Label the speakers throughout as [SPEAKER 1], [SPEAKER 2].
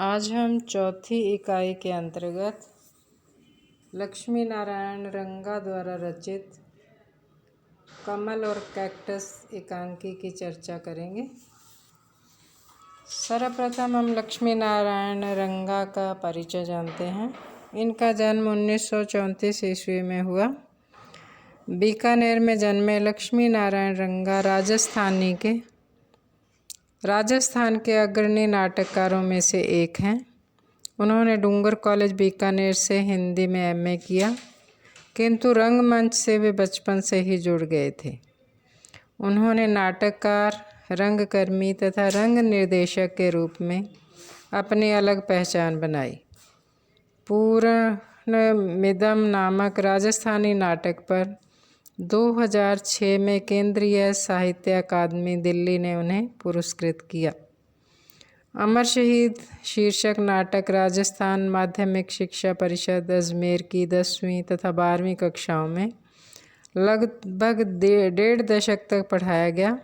[SPEAKER 1] आज हम चौथी इकाई के अंतर्गत लक्ष्मी नारायण रंगा द्वारा रचित कमल और कैक्टस एकांकी की चर्चा करेंगे। सर्वप्रथम हम लक्ष्मी नारायण रंगा का परिचय जानते हैं। इनका जन्म 1934 ईस्वी में हुआ। बीकानेर में जन्मे लक्ष्मी नारायण रंगा राजस्थान के अग्रणी नाटककारों में से एक हैं। उन्होंने डूंगर कॉलेज बीकानेर से हिंदी में एमए किया, किंतु रंगमंच से वे बचपन से ही जुड़ गए थे। उन्होंने नाटककार, रंगकर्मी तथा रंग निर्देशक के रूप में अपनी अलग पहचान बनाई। पूर्णमिदम नामक राजस्थानी नाटक पर 2006 में केंद्रीय साहित्य अकादमी दिल्ली ने उन्हें पुरस्कृत किया। अमर शहीद शीर्षक नाटक राजस्थान माध्यमिक शिक्षा परिषद अजमेर की 10वीं तथा 12वीं कक्षाओं में लगभग 1.5 दशक तक पढ़ाया गया।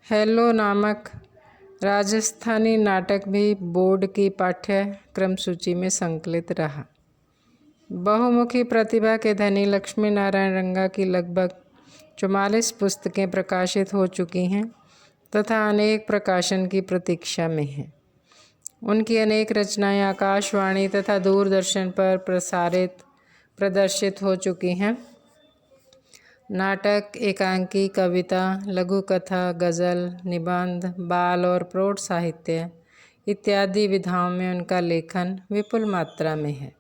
[SPEAKER 1] हेलो नामक राजस्थानी नाटक भी बोर्ड की पाठ्यक्रम सूची में संकलित रहा। बहुमुखी प्रतिभा के धनी लक्ष्मी नारायण रंगा की लगभग 44 पुस्तकें प्रकाशित हो चुकी हैं तथा अनेक प्रकाशन की प्रतीक्षा में हैं। उनकी अनेक रचनाएं आकाशवाणी तथा दूरदर्शन पर प्रदर्शित हो चुकी हैं। नाटक, एकांकी, कविता, लघु कथा, गज़ल, निबंध, बाल और प्रौढ़ साहित्य इत्यादि विधाओं में उनका लेखन विपुल मात्रा में है।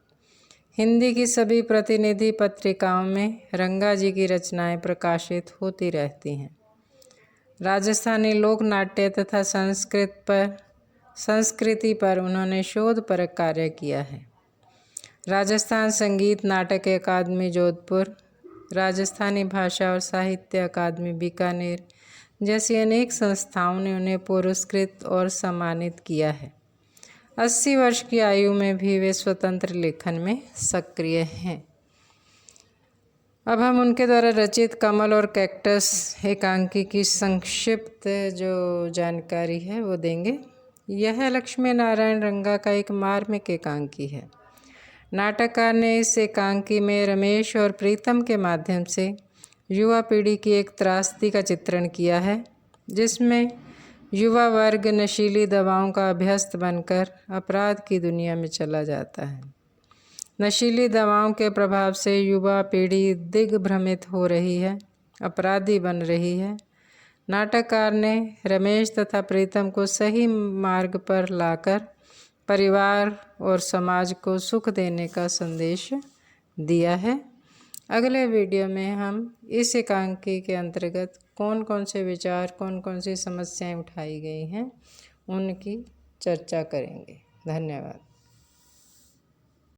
[SPEAKER 1] हिंदी की सभी प्रतिनिधि पत्रिकाओं में रंगा जी की रचनाएं प्रकाशित होती रहती हैं। राजस्थानी लोक नाट्य तथा संस्कृति पर उन्होंने शोधपरक कार्य किया है। राजस्थान संगीत नाटक अकादमी जोधपुर, राजस्थानी भाषा और साहित्य अकादमी बीकानेर जैसी अनेक संस्थाओं ने उन्हें पुरस्कृत और सम्मानित किया है। 80 वर्ष की आयु में भी वे स्वतंत्र लेखन में सक्रिय हैं। अब हम उनके द्वारा रचित कमल और कैक्टस एकांकी की संक्षिप्त जो जानकारी है वो देंगे। यह लक्ष्मी नारायण रंगा का एक मार्मिक एकांकी है। नाटककार ने इस एकांकी में रमेश और प्रीतम के माध्यम से युवा पीढ़ी की एक त्रासदी का चित्रण किया है, जिसमें युवा वर्ग नशीली दवाओं का अभ्यस्त बनकर अपराध की दुनिया में चला जाता है। नशीली दवाओं के प्रभाव से युवा पीढ़ी दिग्भ्रमित हो रही है, अपराधी बन रही है। नाटककार ने रमेश तथा प्रीतम को सही मार्ग पर लाकर परिवार और समाज को सुख देने का संदेश दिया है। अगले वीडियो में हम इस एकांकी के अंतर्गत कौन कौन से विचार, कौन कौन सी समस्याएं उठाई गई हैं, उनकी चर्चा करेंगे। धन्यवाद।